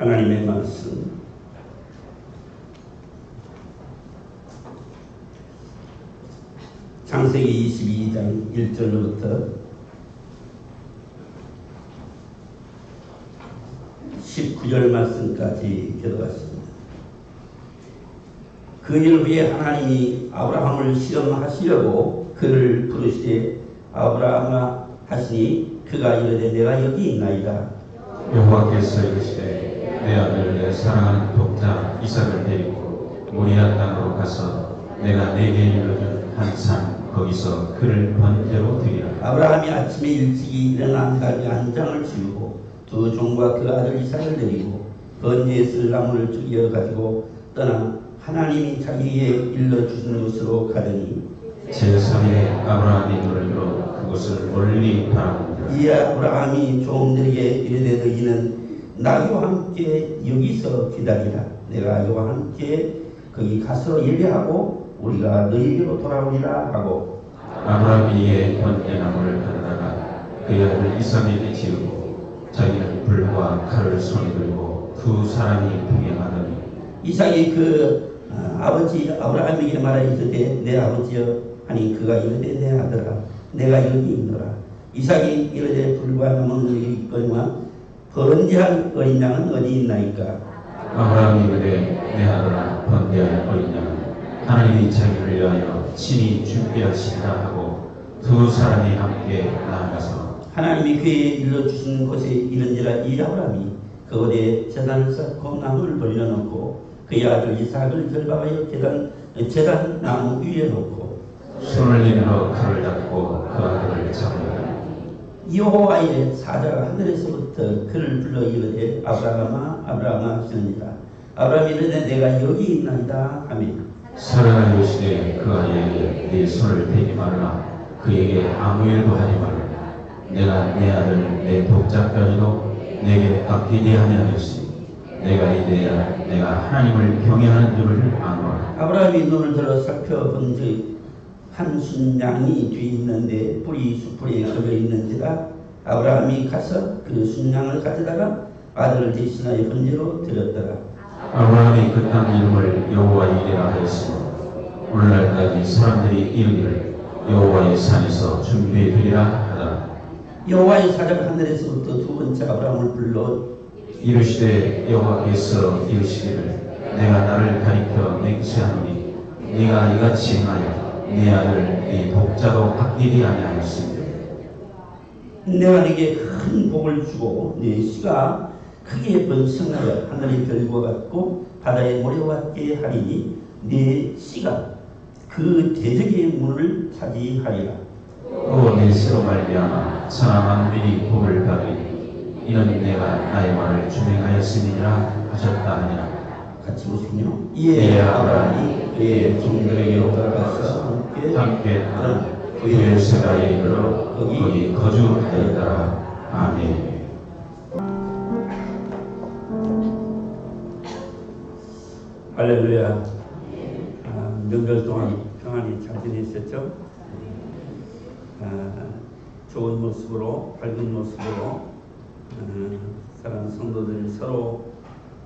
하나님의 말씀 창세기 22장 1절로부터 19절 말씀까지 교도했습니다. 그 일 후에 하나님이 아브라함을 시험하시려고 그를 부르시되 아브라함아 하시니 그가 이르되 내가 여기 있나이다. 여호와께서 이르시되 내 아들 내 사랑하는 독자 이삭을 데리고 모리아 땅으로 가서 내가 내게 일러준 한 산 거기서 그를 번제로 드리라. 아브라함이 아침에 일찍이 일어나 가지 한 장을 지우고 두 종과 그 아들 이삭을 데리고 번제에 쓸 나무를 죽여 가지고 떠나 하나님이 자기에게 일러주신 곳으로 가더니 제3일에 아브라함이 눈을 들어 그곳을 멀리 바라보니라. 이에 아브라함이 종들에게 이르되 너희는 나와 함께 여기서 기다리라. 내가 여호와 함께 거기 가서 예배하고 우리가 너희에게로 돌아오리라 하고 아브라함이 이에 번제나무를 가져다가 그의 아들 이삭에게 지우고 자기는 불과 칼을 손에 들고 두 사람이 동행하더니 이삭이 그 아버지 아브라함에게 말하이르되 내 아버지여 하니 그가 이르되 내 아들아 내가 여기 있노라. 이삭이 이르되 불과 남은 너희 있거니와 번제할 어린 양은 어디 있나이까. 아브라함이 이르되 내 아들아 번제할 어린 양은 하나님이 자기를 위하여 친히 준비하시리라 하고 두 사람이 함께 나아가서 하나님이 그에 일러주신 곳에 이른지라. 이 아브라함이 그곳에 제단을 쌓고 나무를 벌려놓고 그의 아들 이삭을 결박하여 제단 나무 위에 놓고 손을 내밀어 칼을 잡고 그 아들을 잡으라. 여호와의 사자가 하늘에서부터 그를 불러 이르되 아브라함아 아브라함아 하시느니라. 아브라함이 이르되 내가 여기 있나이다 하며 사라가 이르시되 그 아이에게 네 손을 대지 말라. 그에게 아무 일도 하지 말라. 내가 내 아들 내 독자까지도 내게 아끼게 하냐였으니 내가 이제야 내가 하나님을 경외하는 줄을 아노라. 아브라함이 눈을 들어 살펴본즉 한 순양이 뒤에 있는데 뿔이 숯불에 걸려 있는지라. 아브라함이 가서 그 순양을 가져다가 아들을 대신하여 번제로 드렸더라. 아브라함이 그 땅 이름을 여호와 이레라 하였으며 오늘날까지 사람들이 이르기를 여호와의 산에서 준비되리라 하더라. 여호와의 사자가 하늘에서부터 두 번째 아브라함을 불러 이르시되 여호와께서 이르시기를 내가 나를 가리켜 맹세하노니 네가 이같이 행하여 네 아들 네 독자도 아끼리 아니하였으며 내가 네게 큰 복을 주고 네 씨가 크게 번성하여 하늘의 별과 같고 바다의 모래와 같게 하리니 네 씨가 그 대적의 문을 차지하리라. 또 내 씨로 말미암아 천하 만민이 복을 받으리니 이는 내가 나의 말을 준행하였음이니라 하셨다 하니라. 같이 보시면요. 이에 아브라함이 그의 종들에게 돌아가서 함께 떠나 부엘세바에 이르러 거기 거주하였더라. 아멘. 할렐루야. 명절 동안 평안히 잘 지내셨죠? 좋은 모습으로 밝은 모습으로 사랑하는 성도들이 서로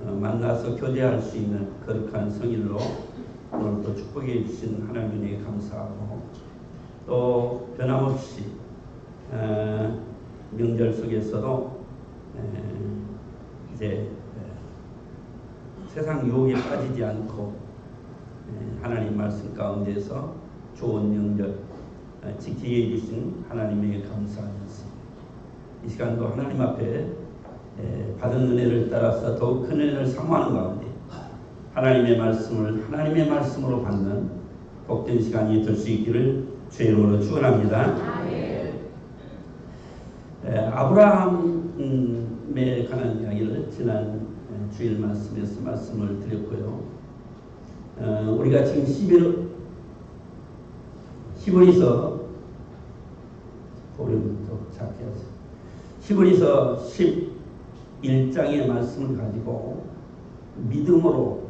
만나서 교제할 수 있는 거룩한 성일로 오늘 또 축복해 주신 하나님에게 감사하고 또 변함없이 명절 속에서도 이제 세상 유혹에 빠지지 않고 하나님 말씀 가운데서 좋은 명절 지키게 해주신 하나님에게 감사하였습니다. 이 시간도 하나님 앞에 받은 은혜를 따라서 더욱 큰 은혜를 사모하는 가운데 하나님의 말씀을 하나님의 말씀으로 받는 복된 시간이 될 수 있기를 주의 이름으로 축원합니다. 아브라함에 관한 이야기를 지난 주일 말씀에서 말씀을 드렸고요. 우리가 지금 히브리서 보름부터 작게 하세요. 히브리서 11장의 말씀을 가지고 믿음으로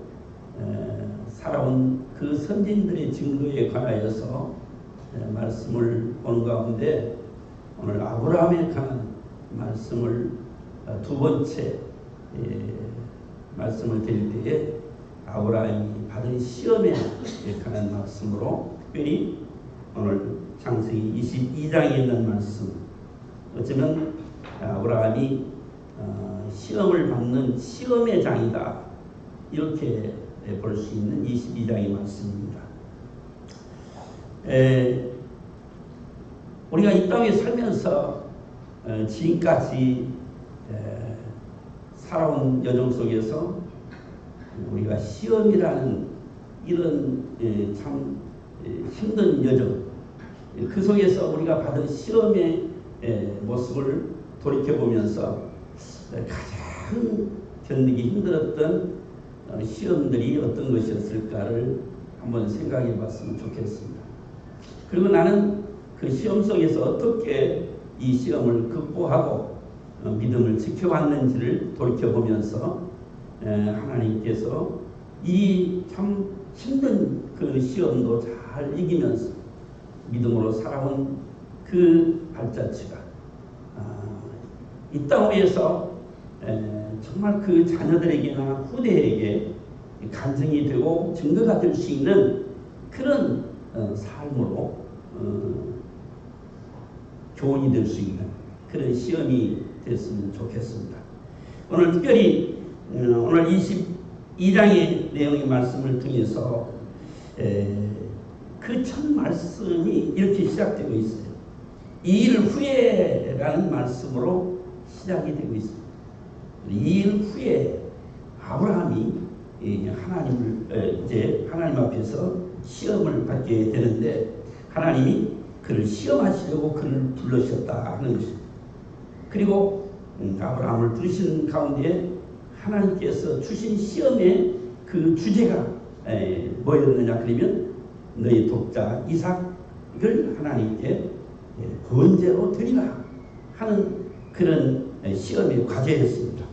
살아온 그 선진들의 증거에 관하여서 말씀을 보는 가운데 오늘 아브라함에 관한 말씀을 두 번째 말씀을 드릴 때에 아브라함이 받은 시험에 관한 말씀으로 특별히 오늘 창세기 22장에 있는 말씀, 어쩌면 아브라함이 시험을 받는 시험의 장이다, 이렇게 볼 수 있는 22장의 말씀입니다. 우리가 이 땅에 살면서 지금까지 살아온 여정 속에서 우리가 시험이라는 이런 참 힘든 여정, 그 속에서 우리가 받은 시험의 모습을 돌이켜보면서 가장 견디기 힘들었던 시험들이 어떤 것이었을까를 한번 생각해 봤으면 좋겠습니다. 그리고 나는 그 시험 속에서 어떻게 이 시험을 극복하고 믿음을 지켜왔는지를 돌이켜보면서 하나님께서 이 참 힘든 그 시험도 잘 이기면서 믿음으로 살아온 그 발자취가 이 땅 위에서 정말 그 자녀들에게나 후대에게 간증이 되고 증거가 될 수 있는 그런 삶으로 교훈이 될 수 있는 그런 시험이 됐으면 좋겠습니다. 오늘 특별히 오늘 22장의 내용의 말씀을 통해서 그 첫 말씀이 이렇게 시작되고 있어요. 이 일 후에라는 말씀으로 시작이 되고 있습니다. 이 일 후에 아브라함이 하나님을 이제 하나님 앞에서 시험을 받게 되는데, 하나님이 그를 시험하시려고 그를 불러주셨다 하는 것입니다. 그리고 아브라함을 부르신 가운데 하나님께서 주신 시험의 그 주제가 뭐였느냐 그러면 너희 독자 이삭을 하나님께 번제로 드리라 하는 그런 시험의 과제였습니다.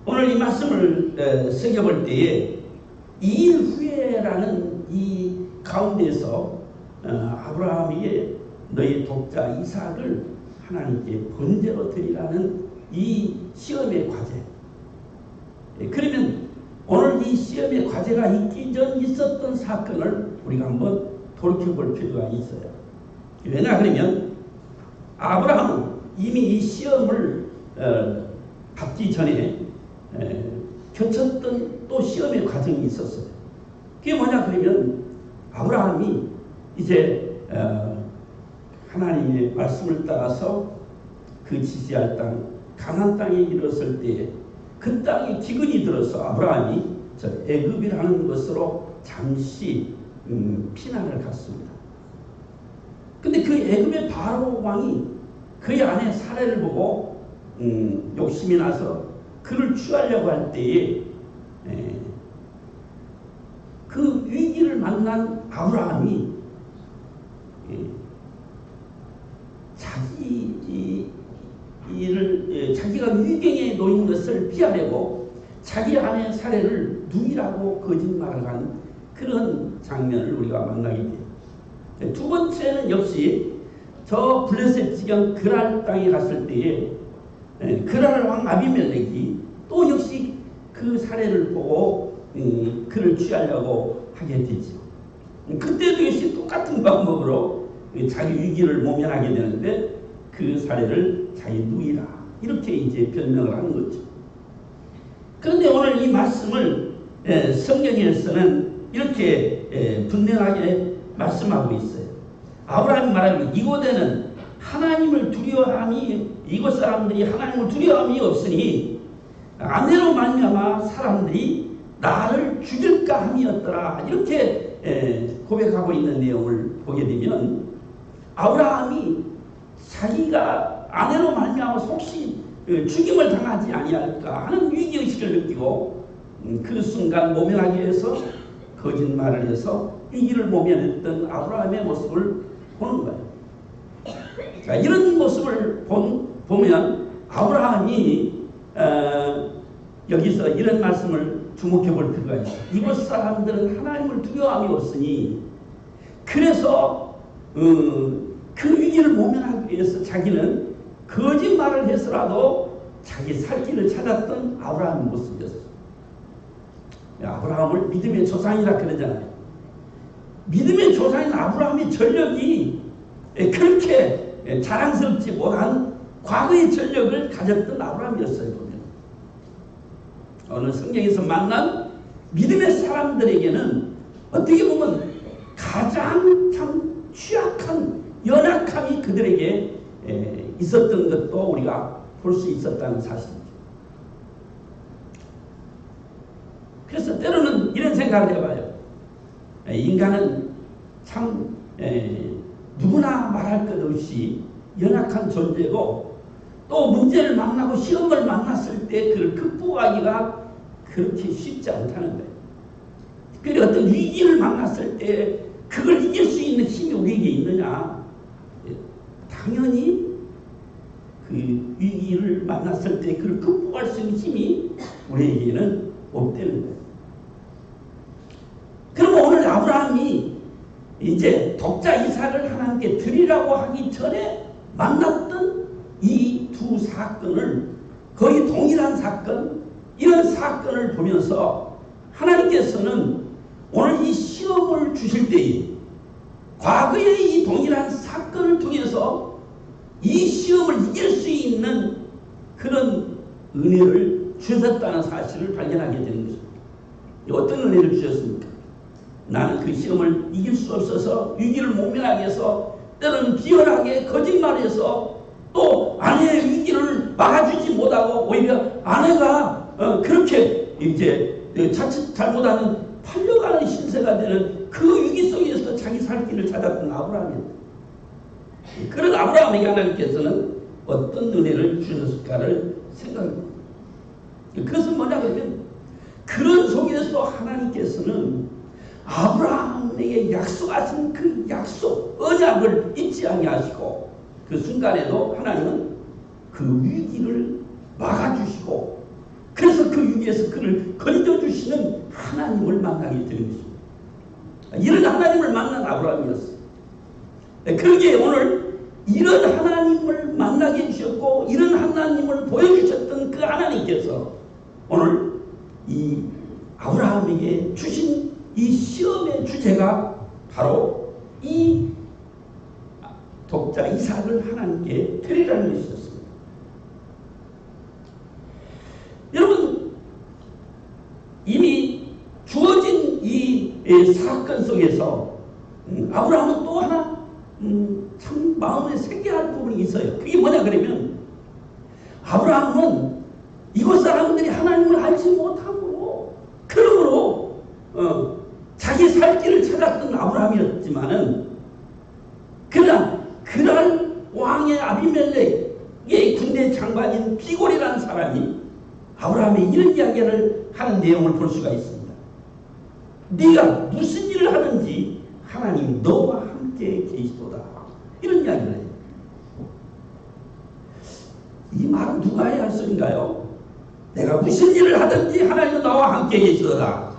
오늘 이 말씀을 새겨볼 때에 이 일 후에라는 이 가운데서 아브라함이 너희 독자 이삭을 하나님께 번제로 드리라는 이 시험의 과제. 그러면 오늘 이 시험의 과제가 있기 전 있었던 사건을 우리가 한번 돌이켜볼 필요가 있어요. 왜냐 그러면 아브라함은 이미 이 시험을 받기 전에 겪었던 또 시험의 과정이 있었어요. 그게 뭐냐 그러면 아브라함이 이제 하나님의 말씀을 따라서 그 지시할 땅 가나안 땅에 이르렀을 때 그 땅에 기근이 들어서 아브라함이 저 애굽이라는 것으로 잠시 피난을 갔습니다. 근데 그 애굽의 바로 왕이 그의 아내 사례를 보고 욕심이 나서 그를 취하려고 할 때에 그 위기를 만난 아브라함이 자기가 위경에 놓인 것을 피하려고 자기 아내 사례를 누이라고 거짓말을 한 그런 장면을 우리가 만나게 돼요. 두 번째는 역시 저 블레셋 지경 그랄 땅에 갔을 때에 그랄 왕 아비멜렉이 또 역시 그 사례를 보고 그를 취하려고 하게 되죠. 그때도 역시 똑같은 방법으로 자기 위기를 모면하게 되는데 그 사례를 자기 누이라 이렇게 이제 변명을 하는 거죠. 그런데 오늘 이 말씀을 성경에서는 이렇게 분명하게 말씀하고 있어요. 아브라함이 말하기를 이곳에는 하나님을 두려워함이 이곳 사람들이 하나님을 두려워함이 없으니 아내로 말미암아 사람들이 나를 죽일까 함이었더라 이렇게 고백하고 있는 내용을 보게 되면 아브라함이 자기가 아내로 말미암아 혹시 죽임을 당하지 아니할까 하는 위기의식을 느끼고 그 순간 모면하기 위해서 거짓말을 해서 위기를 모면했던 아브라함의 모습을 보는 거예요. 자, 이런 모습을 보면 아브라함이 여기서 이런 말씀을 주목해 볼 필요가 있어요. 이곳 사람들은 하나님을 두려워함이 없으니 그래서 그 위기를 모면하기 위해서 자기는 거짓말을 해서라도 자기 살 길을 찾았던 아브라함의 모습이었어요. 아브라함을 믿음의 조상이라 그러잖아요. 믿음의 조상인 아브라함의 전력이 그렇게 자랑스럽지 못한 과거의 전력을 가졌던 아브라함이었어요. 보면 오늘 성경에서 만난 믿음의 사람들에게는 어떻게 보면 가장 참 취약한 연약함이 그들에게 있었던 것도 우리가 볼 수 있었다는 사실이죠. 그래서 때로는 이런 생각을 해봐요. 인간은 참 누구나 말할 것 없이 연약한 존재고, 또 문제를 만나고 시험을 만났을 때 그걸 극복하기가 그렇게 쉽지 않다는 거예요. 그리고 어떤 위기를 만났을 때 그걸 이길 수 있는 힘이 우리에게 있느냐? 당연히 그 위기를 만났을 때 그걸 극복할 수 있는 힘이 우리에게는 없다는 거예요. 그러면 오늘 아브라함이 이제 독자 이삭을 하나님께 드리라고 하기 전에 만났던 이 두 사건을, 거의 동일한 사건, 이런 사건을 보면서 하나님께서는 오늘 이 시험을 주실 때에 과거의 이 동일한 사건을 통해서 이 시험을 이길 수 있는 그런 은혜를 주셨다는 사실을 발견하게 되는 것입니다. 어떤 은혜를 주셨습니까? 나는 그 시험을 이길 수 없어서 위기를 모면하게 해서, 때로는 비열하게 거짓말해서 또 아내의 위기를 막아주지 못하고 오히려 아내가 그렇게 이제 자칫 잘못하는 팔려가는 신세가 되는 그 위기 속에서 자기 살 길을 찾았던 아브라함입니다. 그런 아브라함에게 하나님께서는 어떤 은혜를 주셨을까를 생각합니다. 그것은 뭐냐 그러면, 그런 속에서 하나님께서는 아브라함에게 약속하신 그 약속, 언약을 잊지 아니하시고, 그 순간에도 하나님은 그 위기를 막아주시고, 그래서 그 위기에서 그를 건져주시는 하나님을 만나게 되는 것입니다. 이런 하나님을 만난 아브라함이었어요. 그러기에 오늘 이런 하나님을 만나게 해주셨고, 이런 하나님을 보여주셨던 그 하나님께서 오늘 이 아브라함에게 주신 이 시험의 주제가 바로 이 독자 이삭을 하나님께 드리라는 것이었습니다. 여러분, 이미 주어진 이 사건 속에서 아브라함은 또 하나 참 마음에 새겨할 부분이 있어요. 그게 뭐냐 그러면, 아브라함은 이곳 사람들이 하나님을 알지 못하고, 그러므로 자기 살 길을 찾았던 아브라함이었지만은, 그러나 그날 왕의 아비멜렉의 군대 장관인 비골이라는 사람이 아브라함의 이런 이야기를 하는 내용을 볼 수가 있습니다. 네가 무슨 일을 하든지 하나님 너와 함께 계시도다, 이런 이야기를 해요. 이 말은 누가 해야 할 소리인가요? 내가 무슨 일을 하든지 하나님은 나와 함께 계시도다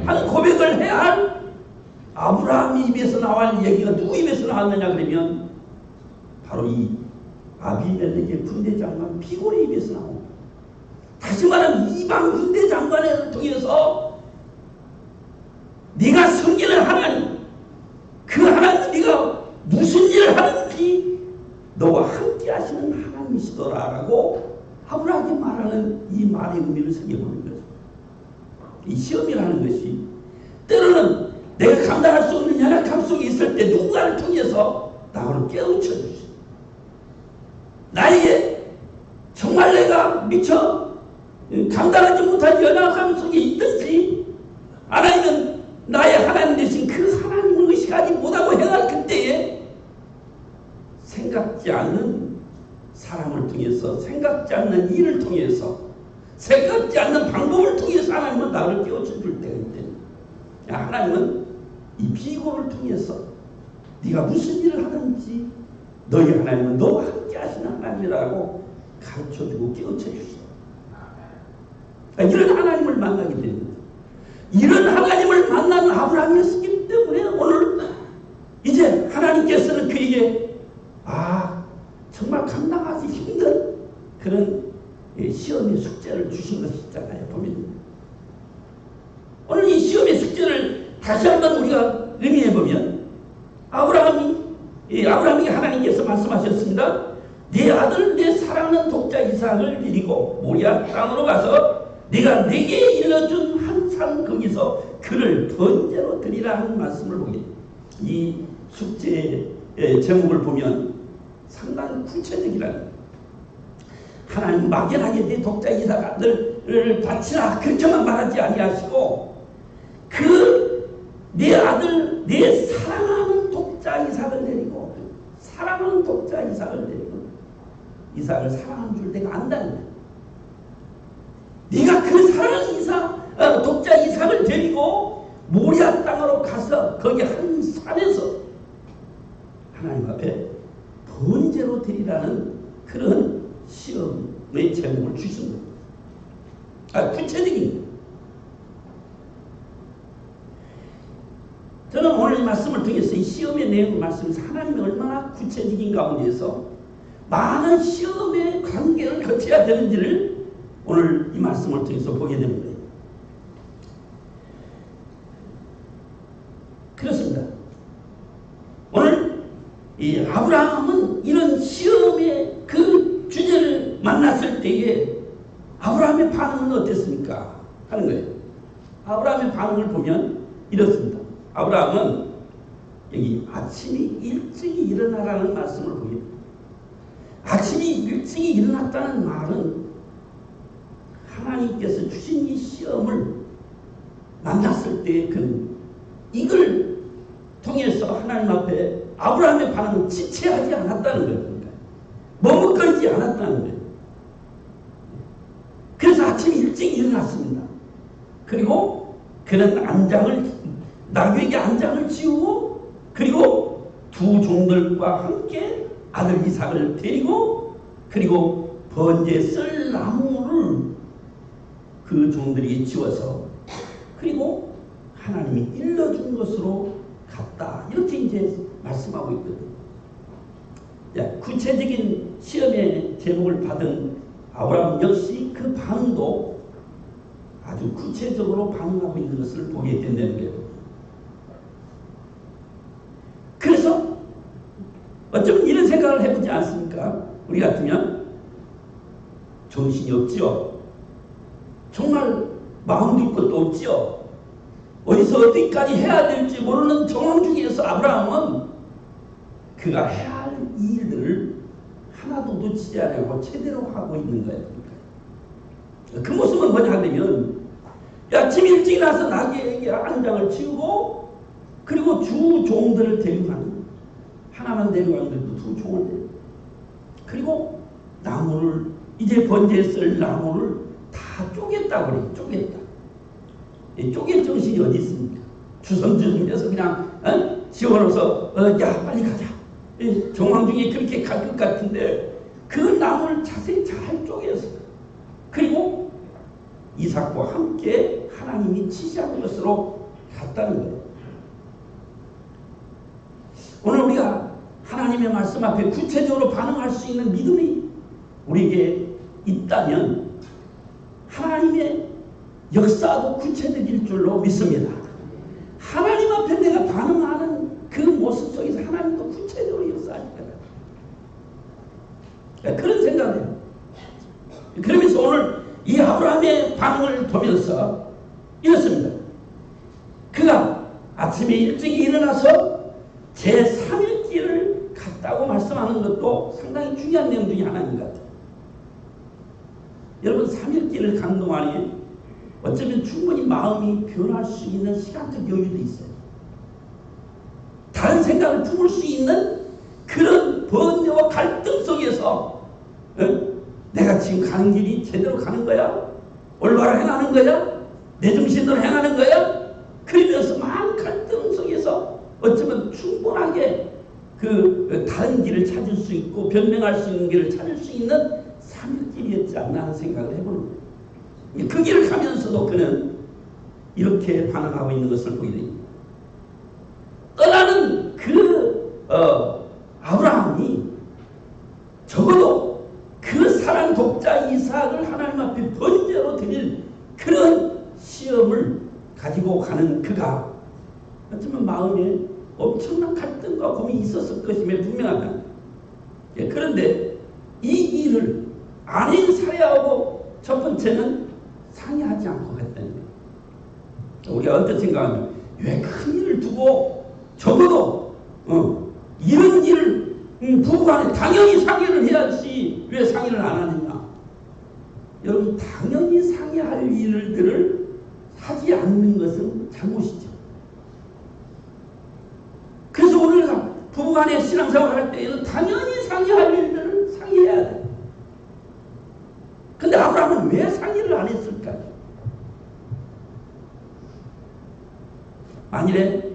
하는 고백을 해야 할 아브라함의 입에서 나올 얘기가 누구 입에서 나왔느냐 그러면 바로 이 아비멜렉의 군대 장관 비골의 입에서 나옵니다. 다시 말하면 이방 군대 장관을 통해서 네가 섬기는 하나님, 그 하나님, 네가 무슨 일을 하든지 너와 함께 하시는 하나님이시더라라고 아브라함이 말하는 이 말의 의미를 새겨보는 거죠. 이 시험이라는 것이 때로는 내가 감당할 수 없는 연약함 속에 있을 때 누군가를 통해서 나를 깨우쳐 주시고, 나에게 정말 내가 미처 감당하지 못한 연약함 속에 있든지, 아니면 나의 하나님 되신 그 하나님을 의식하지 못하고 행할 그때에 생각지 않는 사람을 통해서, 생각지 않는 일을 통해서, 생각지 않는 방법을 통해서 하나님은 나를 깨우쳐 줄 때가 있대. 하나님은 이 비고를 통해서 네가 무슨 일을 하든지 너희 하나님은 너와 함께 하시는 하나님이라고 가르쳐주고 깨우쳐 주시다. 이런 하나님을 만나게 됩니다. 이런 하나님을 만난 아브라함이었기 때문에 오늘 이제 하나님께서는 그에게 정말 감당하기 힘든 그런 시험의 숙제를 주신 것이잖아요. 보면 오늘 이 시험의 숙제를 다시 한번 우리가 의미해 보면 아브라함에게 하나님께서 말씀하셨습니다. 내 아들 내 사랑하는 독자 이삭을 데리고 모리아 땅으로 가서 네가 내게 일러준 한 산 거기서 그를 번제로 드리라 하는 말씀을 보게 됩니다. 이 숙제의 제목을 보면 상당히 구체적이라는, 하나님 막연하게 내 독자 이삭 아들을 바치라 그렇게만 말하지 아니하시고 그 내 아들 내 사랑하는 독자 이삭을 데리고, 사랑하는 독자 이삭을 데리고, 이삭을 사랑하는 줄 내가 안다는 거야. 네가 그 사랑하는 독자 이삭을 데리고 모리아 땅으로 가서 거기 한 산에서 하나님 앞에 번제로 드리라는 그런 시험의 제목을 주신 거예요. 구체적인 거예요. 저는 오늘 이 말씀을 통해서 이 시험의 내용을 말씀해서 하나님이 얼마나 구체적인 가운데서 많은 시험의 관계를 거쳐야 되는지를 오늘 이 말씀을 통해서 보게 되는 거예요. 그렇습니다. 오늘 이 아브라함은 이런 시험의 그 주제를 만났을 때에 아브라함의 반응은 어땠습니까? 하는 거예요. 아브라함의 반응을 보면 이렇습니다. 아브라함은 여기 아침이 일찍이 일어나라는 말씀을 보게 됩니다. 아침이 일찍이 일어났다는 말은 하나님께서 주신 이 시험을 만났을 때의 이걸 통해서 하나님 앞에 아브라함의 반응은 지체하지 않았다는 거예요. 머뭇거리지 않았다는 거예요. 그래서 아침 일찍 일어났습니다. 그리고 그는 나귀에게 안장을 지우고, 그리고 두 종들과 함께 아들 이삭을 데리고, 그리고 번제 쓸 나무를 그 종들이 지워서, 그리고 하나님이 일러준 것으로 갔다. 이렇게 이제 말씀하고 있거든요. 구체적인 시험의 제목을 받은 아브라함 역시 그 반응도 아주 구체적으로 반응하고 있는 것을 보게 된다는 거예요. 그래서 어쩌면 이런 생각을 해보지 않습니까? 우리 같으면 정신이 없지요. 정말 마음 둘 것도 없지요. 어디서 어디까지 해야 될지 모르는 정황 중에서 아브라함은 그가 해야 할 일들을 하나도 놓치지 않고 제대로 하고 있는 거예요. 그 모습은 뭐냐 하면 아침 일찍 나서 나귀에게 안장을 치우고, 그리고 주 종들을 데리고 가는, 하나만 데리고 가는 것도 두 종을 데리고, 그리고 나무를, 이제 번제에 쓸 나무를 다 쪼갰다고 그래요. 쪼갰다. 쪼갤 정신이 어디 있습니까? 주섬주섬해서 그냥 지어놓아서 야 빨리 가자. 정황 중에 그렇게 갈 것 같은데 그 나무를 자세히 잘 쪼개서, 그리고 이삭과 함께 하나님이 지시한 것으로 갔다는 거예요. 오늘 우리가 하나님의 말씀 앞에 구체적으로 반응할 수 있는 믿음이 우리에게 있다면 하나님의 역사도 구체적일 줄로 믿습니다. 하나님 앞에 내가 반응하는 그 모습 속에서 하나님도 구체적으로 역사하실 거다. 그런 생각이에요. 그러면서 오늘 이 아브라함의 반응을 보면서 이렇습니다. 그가 아침에 일찍 일어나서 제3일길을 갔다고 말씀하는 것도 상당히 중요한 내용 중에 하나인 것 같아요. 여러분, 3일길을 간 동안에 어쩌면 충분히 마음이 변할 수 있는 시간적 여유도 있어요. 다른 생각을 품을 수 있는 그런 번뇌와 갈등 속에서 내가 지금 가는 길이 제대로 가는 거야? 올바로 행하는 거야? 내 정신대로 행하는 거야? 그러면서 많은 갈등 속에서 어쩌면 충분하게 그 다른 길을 찾을 수 있고 변명할 수 있는 길을 찾을 수 있는 3일길이었지 않나 하는 생각을 해보는 거예요. 그 길을 가면서도 그는 이렇게 반응하고 있는 것을 보게 됩니다. 떠나는 아브라함이 적어도 그 사랑 독자 이삭을 하나님 엄청난 갈등과 고민이 있었을 것임에 분명하다. 예, 그런데 이 일을 아내인 살해하고 첫 번째는 상의하지 않고 했다는 거예요. 우리가 어떤 생각하면 왜 큰 일을 두고 적어도 이런 일을 부부간에 당연히 상의를 해야지 왜 상의를 안 하느냐. 여러분, 당연히 상의할 일들을 하지 않는 것은 잘못이죠. 그래서 우리가 부부간에 신앙생활을 할 때에는 당연히 상의할 일들을 상의해야 돼. 근데 아브라함은 왜 상의를 안 했을까요? 만일에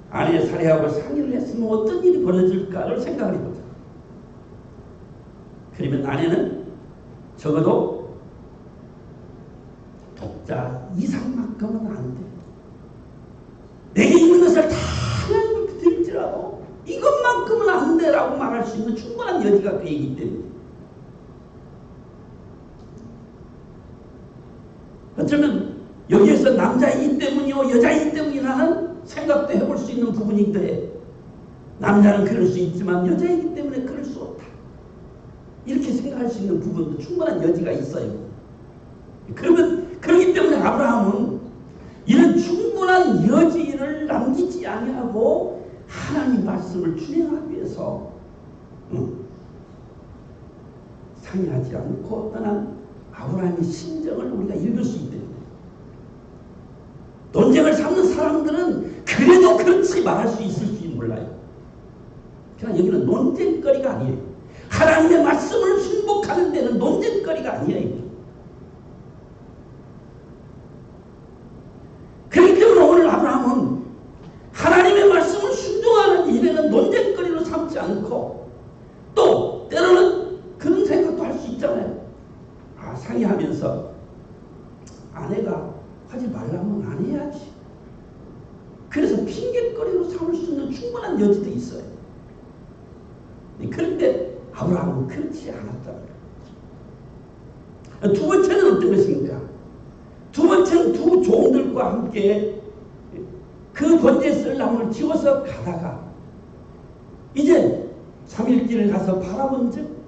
아내 살해하고 상의를 했으면 어떤 일이 벌어질까를 생각을 해보자. 그러면 아내는 적어도 독자 이상만큼은 안 돼. 내게 있는 것을 다 하나님께 드릴지라도 이것만큼은 안 돼라고 말할 수 있는 충분한 여지가 그에 있기 때문에. 어쩌면 여기에서 남자이기 때문이요 여자이기 때문이라는 생각도 해볼 수 있는 부분이 돼. 남자는 그럴 수 있지만 여자이기 때문에 그럴 수 없다. 이렇게 생각할 수 있는 부분도 충분한 여지가 있어요. 그렇기 때문에 아브라함은 이런 충분한 여지를 남기지 아니하고 하나님 말씀을 준행하기 위해서 상의하지 않고 떠난 아브라함의 심정을 우리가 읽을 수 있다. 논쟁을 삼는 사람들은 그래도 그렇지 말할 수 있을지 몰라요. 그러나 여기는 논쟁거리가 아니에요. 하나님의 말씀을 순복하는 데는 논쟁거리가 아니에요. 그렇기 때문에 오늘 아브라함은 하나님의 말씀을 순종하는 일에는 논쟁거리로 삼지 않고 또 때로는 그런 생각도 할 수 있잖아요. 상의하면서 아내가 하지 말라면 안 해야지. 그래서 핑계거리로 삼을 수 있는 충분한 여지도 있어요. 그런데 아브라함은 그렇지 않았다. 두 번째는 어떤 것입니까? 두 번째는 두 종들과 함께 그 번제에 쓸 나무를 지워서 가다가 이제 3일길을 가서 바라본 즉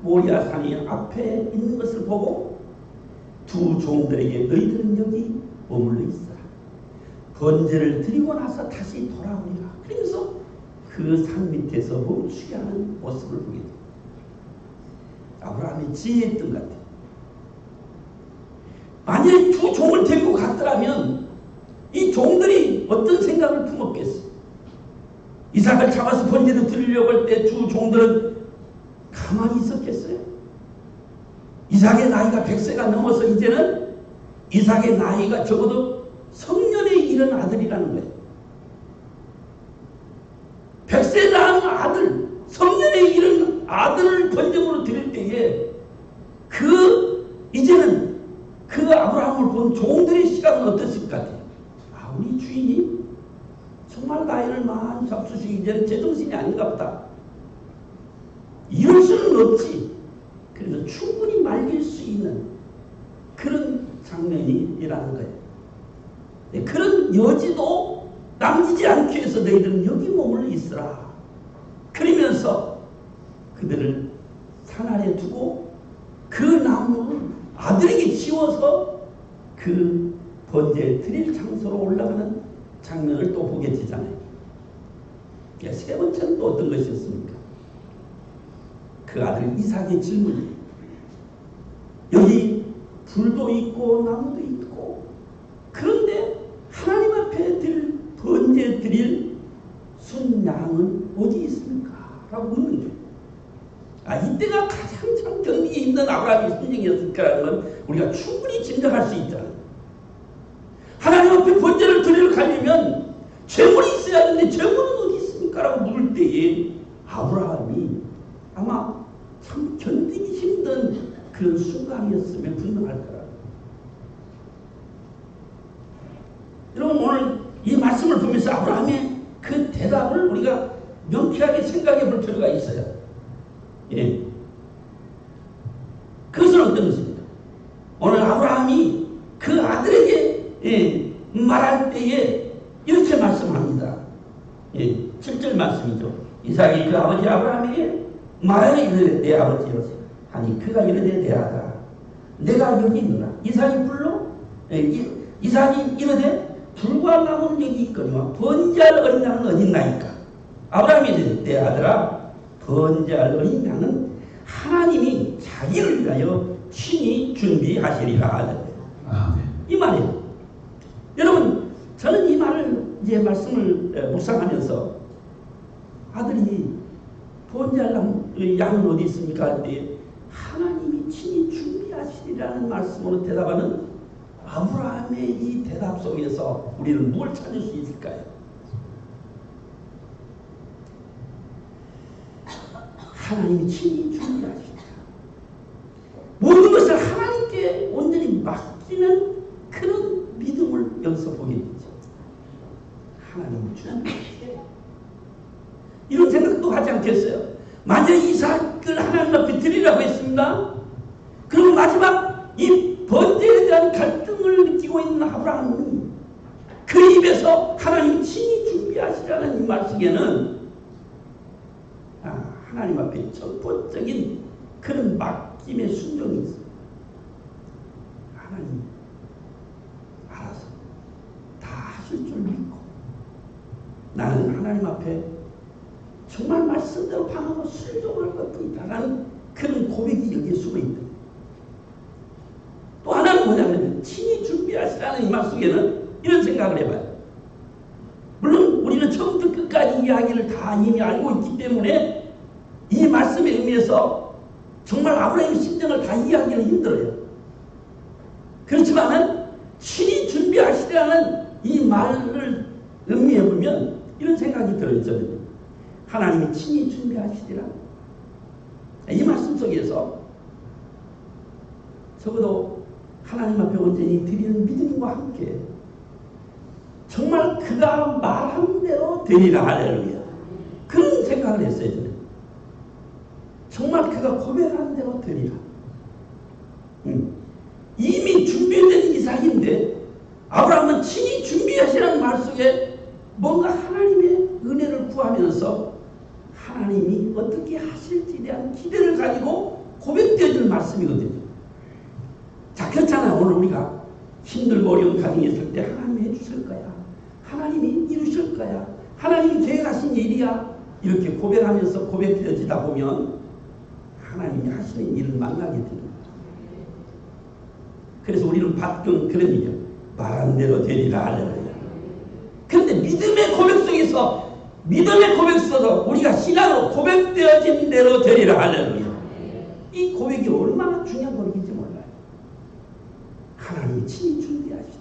모리아산이 앞에 있는 것을 보고 두 종들에게 너희들은 여기 머물러 있어라. 번제를 드리고 나서 다시 돌아오리라. 그러면서 그 산 밑에서 멈추게 하는 모습을 보게 됩니다. 아브라함의 지혜였던 것 같아요. 만약에 두 종을 데리고 갔더라면 이 종들이 어떤 생각을 품었겠어요? 이삭을 잡아서 번제를 드리려고 할 때 두 종들은 가만히 있었겠어요? 이삭의 나이가 100세가 넘어서 이제는 이삭의 나이가 적어도 성년에 이른 아들이라는 거예요. 100세 낳은 아들, 성년에 이른 아들을 번제물로 드릴 때에 이제는 그 아브라함을 본 종들의 시각은 어땠을 것 같아요? 우리 주인이 정말 나이를 많이 잡수시기 이제는 제정신이 아닌가 보다. 이럴 수는 없지. 그래서 충분히 말릴 수 있는 그런 장면이라는 거예요. 그런 여지도 남기지 않기 위해서 너희들은 여기 머물러 있으라. 그러면서 그들을 산 아래 두고 그 나무를 아들에게 지워서 그 번제 드릴 장소로 올라가는 장면을 또 보게 되잖아요. 세 번째는 또 어떤 것이었습니까? 그 아들 이삭의 질문이에요. 여기 불도 있고 나무도 있고 그런데 하나님 앞에 번제 드릴 순양은 어디 있습니까? 라고 묻는 거예요. 이때가 가장 참 견디기 힘든 아브라함의 심정이었을 거라는 건 우리가 충분히 짐작할 수 있잖아요. 하나님 앞에 번제를 드리러 가려면 재물이 있어야 하는데 재물은 어디 있습니까? 라고 물을 때에 아브라함이 아마 참 견디기 힘든 그런 순간이었으면 분명할 거라. 여러분 오늘 이 말씀을 보면서 아브라함의 그 대답을 우리가 명쾌하게 생각해 볼 필요가 있어요. 그것은 어떤 것입니까? 오늘 아브라함이 그 아들에게 말할 때에 이렇게 말씀합니다. 7절 말씀이죠. 이삭이 그 아버지 아브라함에게 말하여 이르되 내 아버지여서 하니 그가 이르되 내 아들아 내가 여기 있노라. 이삭이 불러 이삭이 이르되 불과 나무는 여기 있거니와 번제할 어린 양은 어딨나이까. 아브라함이 이르되 내 아들아 번제할 어린 양은 하나님이 자기를 위하여 친히 준비하시리라. 이 말이에요. 여러분 저는 이 말을 이제 말씀을 묵상하면서 아들이 번제할 양은 어디 있습니까? 할 때 하나님이 친히 준비하시리라는 말씀으로 대답하는 아브라함의 이 대답 속에서 우리는 무엇을 찾을 수 있을까요? 하나님이 친히 준비하시리라. 모든 것을 하나님께 온전히 맡기는 그런 믿음을 여기서 보게 되죠. 하나님을 준비하시리라. 이런 생각도 하지 않겠어요? 만약 이삭을 하나님 앞에 드리라고 했습니다. 그리고 마지막 이 번제에 대한 갈등을 느끼고 있는 아브라함은 그 입에서 하나님 친히 준비하시라는 이 말 속에는 하나님 앞에 전폭적인 그런 맡김의 순종이 있어요. 하나님 알아서 다 하실 줄 믿고 나는 하나님 앞에 정말 말씀대로 방하고 순종할 것도 있다라는 그런 고백이 여기에 숨어있다. 또 하나는 뭐냐면 친히 준비하시라는 이 말 속에는 이런 생각을 해봐요. 물론 우리는 처음부터 끝까지 이야기를 다 이미 알고 있기 때문에 이 말씀의 의미에서 정말 아브라함의 심정을 다 이해하기는 힘들어요. 그렇지만은 친히 준비하시라는 이 말을 의미해보면 이런 생각이 들어요. 저는 하나님이 친히 준비하시리라. 이 말씀 속에서 적어도 하나님 앞에 온전히 드리는 믿음과 함께 정말 그가 말한 대로 되리라. 할렐루야. 그런 생각을 했어요. 저는. 정말 그가 고백한 대로 되리라. 이미 준비된 이삭인데 아브라함은 친히 준비하시라는 말 속에 뭔가 하나님의 은혜를 구하면서 하나님이 어떻게 하실지에 대한 기대를 가지고 고백되어질 말씀이거든요. 자, 그렇잖아요. 오늘 우리가 힘들고 어려운 가정에 있을 때 하나님이 해주실 거야. 하나님이 이루실 거야. 하나님이 계획하신 일이야. 이렇게 고백하면서 고백되어지다 보면 하나님이 하시는 일을 만나게 됩니다. 그래서 우리는 받던 그런 일이야. 말한 대로 되리라. 할렐루야. 그런데 믿음의 고백 속에서 우리가 신앙으로 고백되어진 대로 되리라. 할렐루야. 이 고백이 얼마나 중요한 고백인지 몰라요. 하나님이 친히 준비하시리라.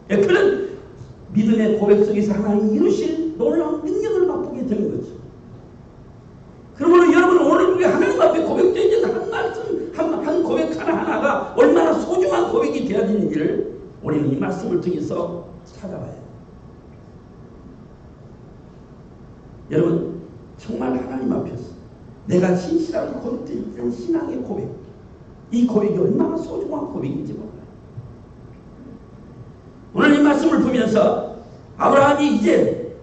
그런 믿음의 고백 속에서 하나님이 이루실 놀라운 능력을 맛보게 되는 거죠. 그러므로 여러분은 오늘 우리 하나님 앞에 고백되어진 한 말씀, 한 고백 하나하나가 얼마나 소중한 고백이 되어야 되는지를 우리는 이 말씀을 통해서 찾아봐요. 여러분 정말 하나님 앞에서 내가 진실하게 고백되어진 신앙의 고백, 이 고백이 얼마나 소중한 고백인지 몰라요. 오늘 이 말씀을 보면서 아브라함이 이제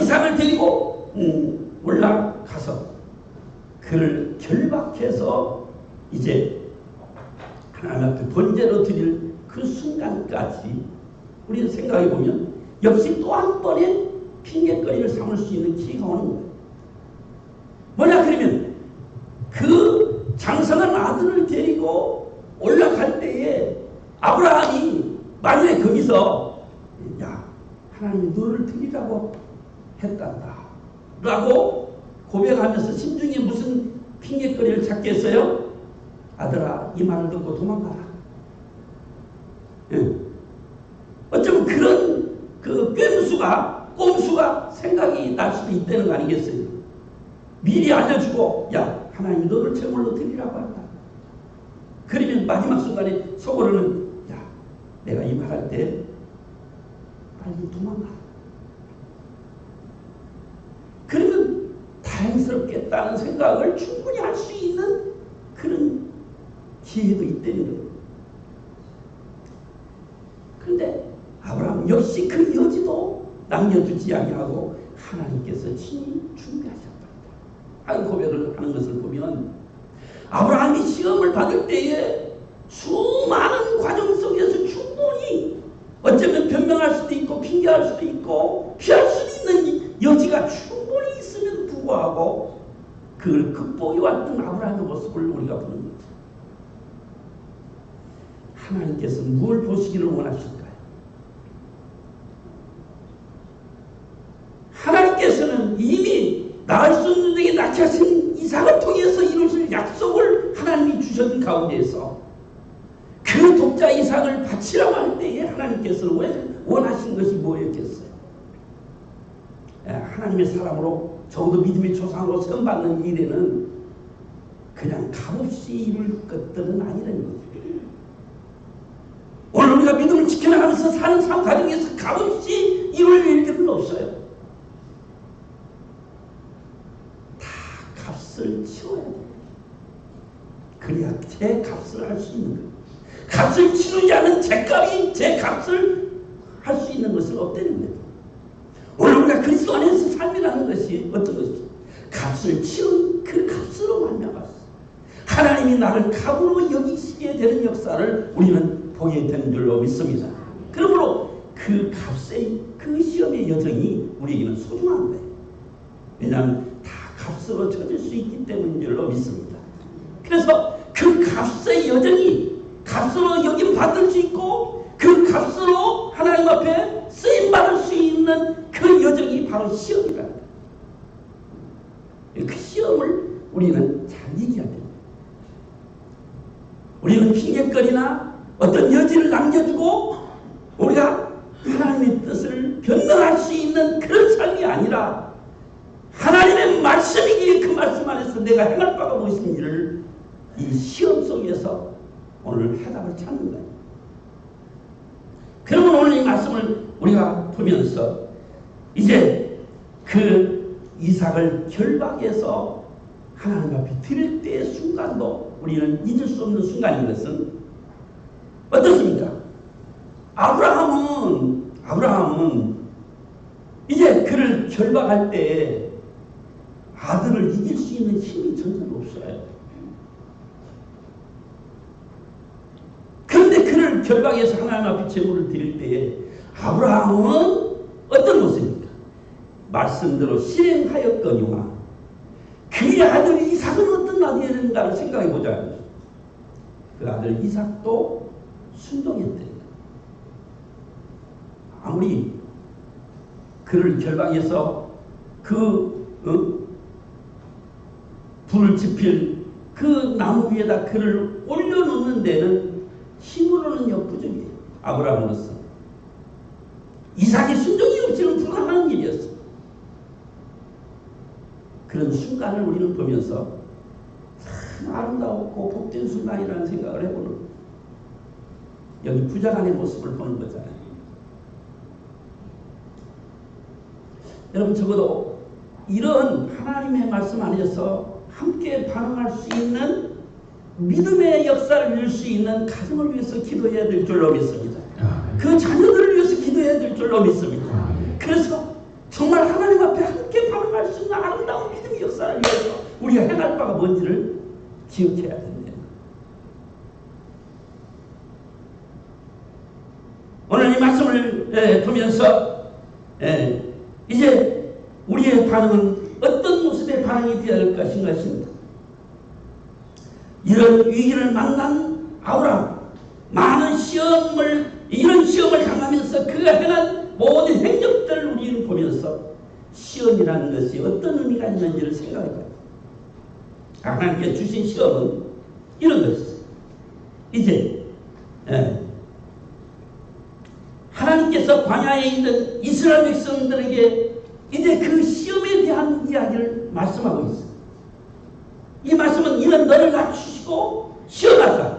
이삭을 데리고 올라가서 그를 결박해서 이제 하나님 앞에 번제로 드릴 그 순간까지 우리는 생각해 보면 역시 또 한 번의 핑계거리를 삼을 수 있는 기회가 오는 거예요. 뭐냐 그러면 그 장성한 아들을 데리고 올라갈 때에 아브라함이 만약에 거기서 야 하나님이 너를 드리라고 했단다 라고 고백하면서 심중에 무슨 핑계거리를 찾겠어요? 아들아 이 말을 듣고 도망가라. 어쩌면 그런 그 꼼수가 생각이 날 수도 있다는 거 아니겠어요? 미리 알려주고 야 하나님이 너를 제물로 드리라고 한다. 그러면 마지막 순간에 속으로는 야 내가 이 말할 때 빨리 도망가. 그러면 다행스럽겠다는 생각을 충분히 할 수 있는 그런 기회도 있다는 거예요. 그런데 아브라함 역시 그 여지도 남겨두지 아니하고 하나님께서 친히 준비하셨다 하는 고백을 하는 것을 보면, 아브라함이 시험을 받을 때에 수많은 과정 속에서 충분히 어쩌면 변명할 수도 있고 핑계할 수도 있고 피할 수도 있는 여지가 충분히 있음에도 불구하고 그걸 극복해왔던 아브라함의 모습을 우리가 보는 거죠. 하나님께서 무엇을 보시기를 원하실까요? 하나님께서는 이미 낳을 수 없는 데에 낳게 하신 이삭을 통해서 이루실 약속을 하나님이 주신 가운데에서 그 독자 이삭을 바치라고 할 때에 하나님께서는 왜 원하신 것이 뭐였겠어요? 하나님의 사람으로 적어도 믿음의 조상으로 세움받는 일에는 그냥 값없이 이룰 것들은 아니라는 거죠. 오늘 우리가 믿음을 지켜나가면서 사는 삶 과정에서 값없이 이룰 일들은 없어요. 다 값을 치러야 돼요. 그래야 제 값을 할 수 있는 거예요. 값을 치르지 않은 제 값을 할 수 있는 것은 없다는 거예요. 오늘 우리가 그리스도 안에서 삶이라는 것이 어떤 것이죠? 값을 치른 그 값으로 말미암았어. 하나님이 나를 값으로 여기시게 되는 역사를 우리는 보게 되는 줄로 믿습니다. 그러므로 그 값의 그 시험의 여정이 우리에게는 소중한 거예요. 왜냐하면 다 값으로 쳐질 수 있기 때문인 줄로 믿습니다. 그래서 그 값의 여정이 값으로 여김 받을 수 있고 그 값으로 하나님 앞에 쓰임받을 수 있는 그 여정이 바로 시험이라는 거예요. 그 시험을 우리는 잘 이겨야 됩니다. 우리는 핑계거리나 어떤 여지를 남겨주고 우리가 하나님의 뜻을 변명할 수 있는 그런 삶이 아니라 하나님의 말씀이기에 그 말씀 안에서 내가 행할 바가 무엇인지를 이 시험 속에서 오늘 해답을 찾는 거예요. 그러면 오늘 이 말씀을 우리가 보면서 이제 그 이삭을 결박해서 하나님 앞에 드릴 때의 순간도 우리는 잊을 수 없는 순간인 것은 어떻습니까? 아브라함은 이제 그를 결박할 때 아들을 이길 수 있는 힘이 전혀 없어요. 그런데 그를 결박해서 하나님 앞에 제물을 드릴 때에 아브라함은 어떤 모습입니까? 말씀대로 실행하였거니와 그의 아들 이삭은 어떤 아들인가를 생각해보자. 그 아들 이삭도 순종했대. 아무리 그를 결박해서 불을 지필 그 나무 위에다 그를 올려놓는 데는 힘으로는 역부족이에요. 아브라함으로서. 이삭의 순종이 없이는 불가능한 일이었어. 그런 순간을 우리는 보면서 참 아름다웠고 복된 순간이라는 생각을 해보는 여기 부자간의 모습을 보는 거잖아요. 여러분 적어도 이런 하나님의 말씀 안에서 함께 반응할 수 있는 믿음의 역사를 이룰 수 있는 가정을 위해서 기도해야 될 줄로 믿습니다. 그 자녀들을 위해서 기도해야 될 줄로 믿습니다. 그래서 정말 하나님 앞에 함께 반응할 수 있는 아름다운 믿음의 역사를 위해서 우리가 행할 바가 뭔지를 기억해야 됩니다. 오늘 이 말씀을 보면서 이제 우리의 반응은 어떤 모습의 반응이 되어야 할 것인가. 이런 위기를 만난 아브라함, 이런 시험을 당하면서 그가 행한 모든 행적들을 우리는 보면서 시험이라는 것이 어떤 의미가 있는지를 생각해봐요. 하나님께 주신 시험은 이런 것이죠. 이제 하나님께서 광야에 있는 이스라엘 백성들에게 이제 그 시험에 대한 이야기를 말씀하고 있어요. 이 말씀은 이는 너를 낮추시고 시험하사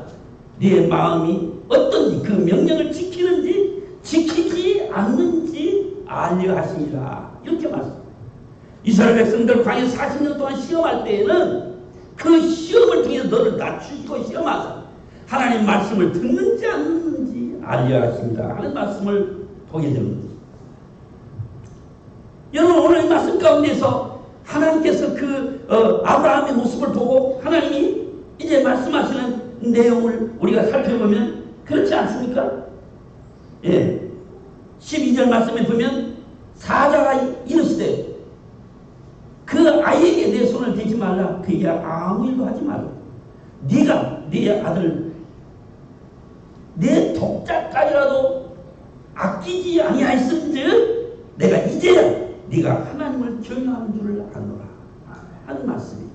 네 마음이 어떤지 그 명령을 지키는지 지키지 않는지 알려 하시니라. 이렇게 말씀합니다. 이스라엘 백성들 광야 40년 동안 시험할 때에는 그 시험을 통해서 너를 낮추시고 시험하사 하나님 말씀을 듣는지 안 듣는지 알려 하십니다 하는 말씀을 보게 되는 거죠. 여러분 오늘 이 말씀 가운데서 하나님께서 아브라함의 모습을 보고 하나님이 이제 말씀하시는 내용을 우리가 살펴보면 그렇지 않습니까? 예. 12절 말씀에 보면 사자가 이르시되 그 아이에게 내 손을 대지 말라. 그에게 아무 일도 하지 말라. 네가 네 아들 내 독자까지라도 아끼지 아니하였은즉 내가 이제야 네가 하나님을 경외하는 줄을 아노라 하는 말씀이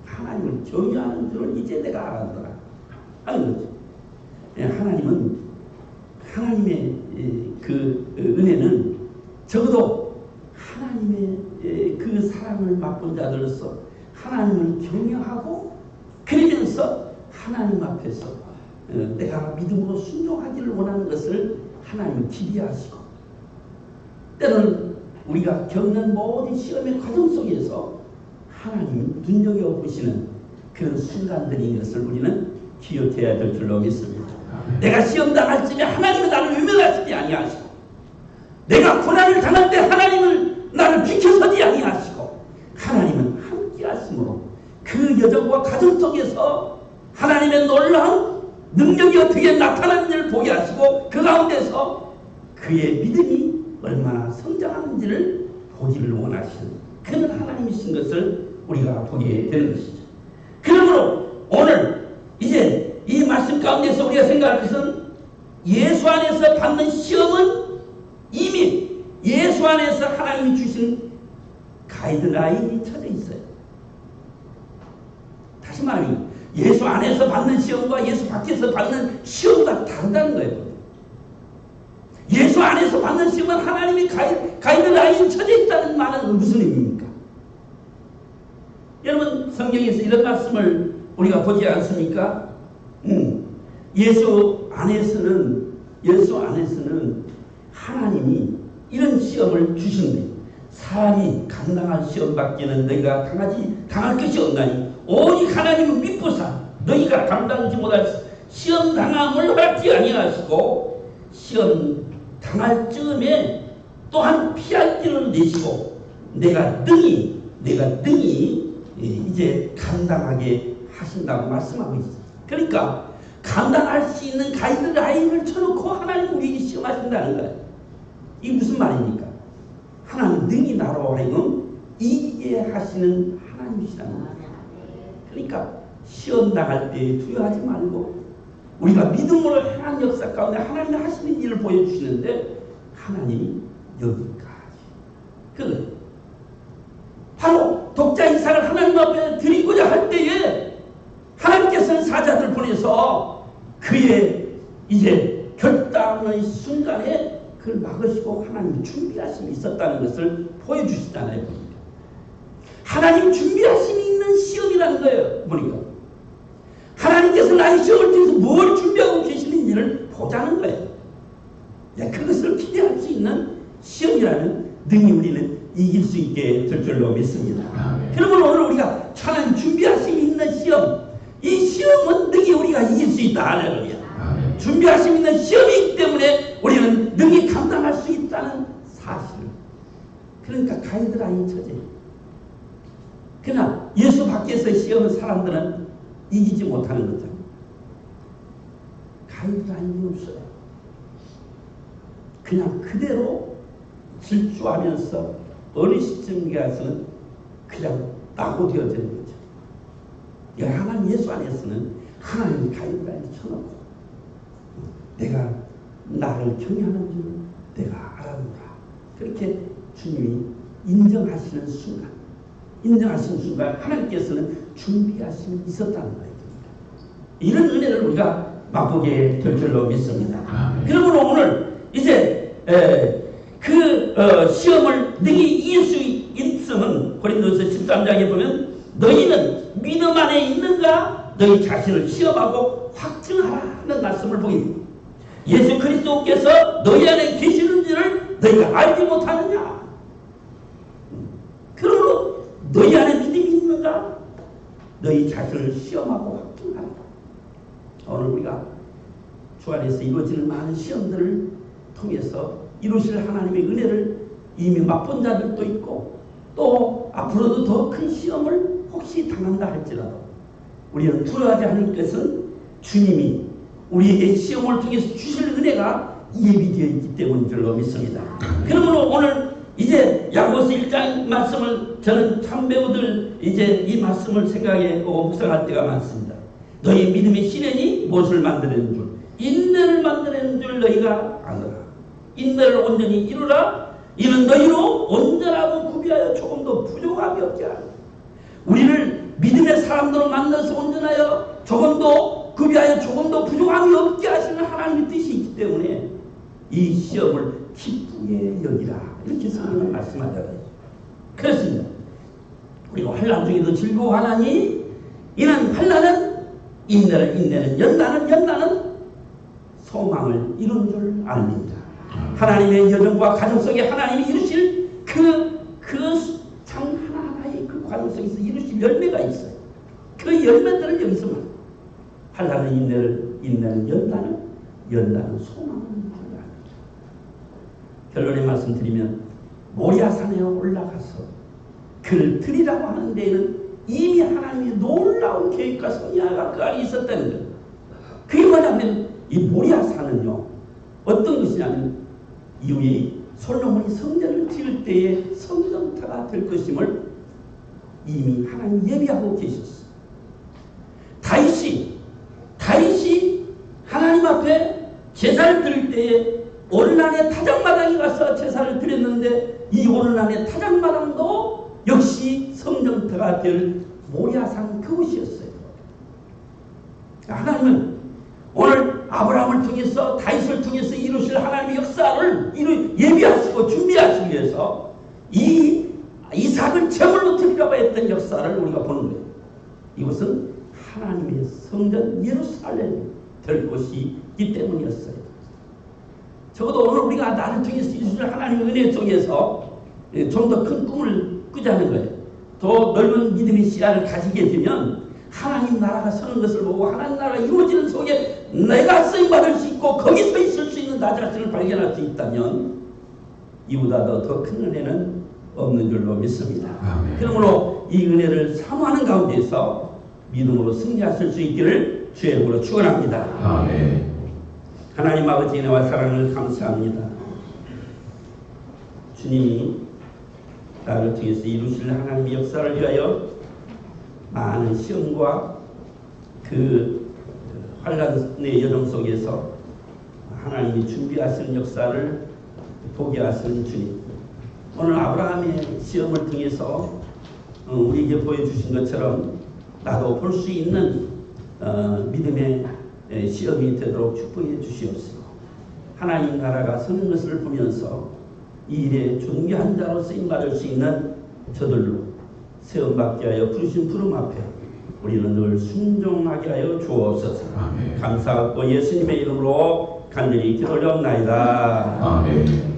하나님을 경외하는 줄을 이제 내가 알았노라 하는 거죠. 하나님은 하나님의 그 은혜는 적어도 하나님의 그 사랑을 맛본 자들로서 하나님을 경외하고 그러면서 하나님 앞에서 내가 믿음으로 순종하기를 원하는 것을 하나님은 기대하시고 때로는 우리가 겪는 모든 시험의 과정 속에서 하나님 눈여겨보시는 그런 순간들인 것을 우리는 기억해야 될 줄로 믿습니다. 내가 시험 당할 쯤에 하나님은 나를 유명하시지 아니하시고 내가 고난을 당할 때 하나님은 나를 비켜서지 아니하시고 하나님은 함께 하심으로 그 여정과 과정 속에서 하나님의 놀라운 능력이 어떻게 나타나는지를 보게 하시고 그 가운데서 그의 믿음이 얼마나 성장하는지를 보기를 원하시는 그런 하나님이신 것을 우리가 보게 되는 것이죠. 그러므로 오늘 이제 이 말씀 가운데서 우리가 생각할 것은 예수 안에서 받는 시험은 이미 예수 안에서 하나님이 주신 가이드라인이 쳐져 있어요. 다시 말하면 예수 안에서 받는 시험과 예수 밖에서 받는 시험과 다르다는 거예요. 예수 안에서 받는 시험은 하나님이 가이드라인이 쳐져 있다는 말은 무슨 의미입니까? 여러분 성경에서 이런 말씀을 우리가 보지 않습니까? 예수 안에서는 하나님이 이런 시험을 주신대. 사람이 감당할 시험밖에는 너희가 당할 것이 없나니 오직 하나님은 믿고사 너희가 감당하지 못할 시험 당함을 허락지 아니하시고 시험 당할 즈음에 또한 피할 길을 내시고 내가 능히 이제 감당하게 하신다고 말씀하고 있어요. 그러니까 감당할 수 있는 가이드라인을 쳐놓고 하나님 우리에게 시험하신다는 거예요. 이게 무슨 말입니까? 하나님 능히 나로 하여금 이기게 하시는 하나님이시라는 거예요. 그러니까 시험 당할 때 두려워하지 말고 우리가 믿음으로 행한 역사 가운데 하나님이 하시는 일을 보여주시는데 하나님이 여기까지 바로 독자 이삭을 하나님 앞에 드리고자 할 때에 하나님께서는 사자들 보내서 그의 이제 결단의 순간에 그걸 막으시고 하나님 준비하심이 있었다는 것을 보여주시잖아요. 하나님 준비하심이 있는 시험이라는 거예요. 보니까 하나님께서 나의 시험을 통해서 뭘 준비하고 계시는지를 보자는 거예요. 그것을 기대할 수 있는 시험이라면 능히 우리는 이길 수 있게 될 줄로 믿습니다. 그러면 오늘 우리가 하나님 준비하심이 있는 시험, 이 시험은 능히 우리가 이길 수 있다. 할렐루야. 준비하심이 있는 시험이기 때문에 우리는 능히 감당할 수 있다는 사실을. 그러니까 가이드라인이 쳐져요. 그러나 예수 밖에서의 시험은 사람들은 이기지 못하는 거죠. 가이드라인이 없어요. 그냥 그대로 질주하면서 어느 시점에 가서는 그냥 낙오되어지는 거죠. 하나님 예수 안에서는 하나님 가이드라인을 쳐놓고 내가 나를 경외하는 줄 내가 알아노라. 그렇게 주님이 인정하시는 순간 하나님께서는 준비하심이 있었다는 거예요. 이런 은혜를 우리가 맛보게 될 줄로 믿습니다. 그러므로 오늘 이제 시험을 능히 이길 수 있음은 고린도서 13장에 보면 너희는 믿음 안에 있는가 너희 자신을 시험하고 확증하라는 말씀을 보게 됩니다. 예수 그리스도께서 너희 안에 계시는지를 너희가 알지 못하느냐. 그러므로 너희 안에 믿음이 있는가 너희 자신을 시험하고 확증하라. 오늘 우리가 주 안에서 이루어지는 많은 시험들을 통해서 이루실 하나님의 은혜를 이미 맛본 자들도 있고 또 앞으로도 더 큰 시험을 혹시 당한다 할지라도 우리는 두려워하지 않을 것은 주님이 우리에게 시험을 통해서 주실 은혜가 예비되어 있기 때문인 줄로 믿습니다. 그러므로 오늘 이제 야고보서 1장 말씀을 저는 참 배우들 이제 이 말씀을 생각하고 묵상할 때가 많습니다. 너희 믿음의 시련이 무엇을 만들어내는 줄? 인내를 만들어내는 줄 너희가 아노라. 인내를 온전히 이루라. 이는 너희로 온전하고 구비하여 조금도 부족함이 없지 않아. 우리를 믿음의 사람들로 만나서 온전하여 조금도 구비하여 조금도 부족함이 없게 하시는 하나님의 뜻이 있기 때문에 이 시험을 기쁘게 여기라. 이렇게 성경은 말씀하잖아요. 그렇습니다. 우리가 환난 중에도 즐거워하나니 이는 환난은 인내를 인내는 연단은 소망을 이룬 줄 압니다. 하나님의 여정과 가정 속에 하나님이 이루실 그 장 하나하나의 그 과정 속에서 이루실 열매가 있어요. 그 열매들은 여기서 말합니다. 환난은 인내를 인내는 연단은 소망을 이룬 줄 압니다. 결론의 말씀드리면 모리아산에 올라가서 그를 드리라고 하는 데에는 이미 하나님의 놀라운 계획과 섭리가 그 안에 있었다는 거예요. 그게 뭐냐면 이 모리아산은요 어떤 것이냐면 이후에 솔로몬이 성전을 지을 때에 성전터가 될 것임을 이미 하나님 예비하고 계셨어요. 다윗이 하나님 앞에 제사를 드릴 때에 오르난의 타작마당에 가서 제사를 드렸는데 이 오르난의 타작마당도 역시 성전터가 될 모리아산 그곳이었어요. 하나님은 오늘 아브라함을 통해서 다윗을 통해서 이루실 하나님의 역사를 예비하시고 준비하시기 위해서 이 이삭을 제물로 드리라고 했던 역사를 우리가 보는 거예요. 이것은 하나님의 성전 예루살렘이 될 곳이기 때문이었어요. 적어도 오늘 우리가 나를 통해서 이루실 하나님의 은혜 속에서 좀 더 큰 꿈을 꾸자는 거예요. 더 넓은 믿음의 시야를 가지게 되면 하나님 나라가 서는 것을 보고 하나님 나라가 이루어지는 속에 내가 쓰임받을 수 있고 거기서 있을 수 있는 나 자신을 발견할 수 있다면 이보다 더 큰 은혜는 없는 줄로 믿습니다. 아멘. 그러므로 이 은혜를 사모하는 가운데서 믿음으로 승리하실 수 있기를 주의 이름으로 축원합니다. 아멘. 하나님 아버지 은혜와 사랑을 감사합니다. 주님이 나를 통해서 이루실 하나님의 역사를 위하여 많은 시험과 그 환난의 여정 속에서 하나님이 준비하시는 역사를 보게 하시는 주님, 오늘 아브라함의 시험을 통해서 우리에게 보여주신 것처럼 나도 볼 수 있는 믿음의 시험이 되도록 축복해 주시옵소서. 하나님 나라가 서는 것을 보면서 이 일에 존귀한 자로 쓰임받을 수 있는 저들로 세움받게 하여 부르신 부름 앞에 우리는 늘 순종하게 하여 주옵소서. 아멘. 감사하고 예수님의 이름으로 간절히 기도 올려옵나이다. 아멘.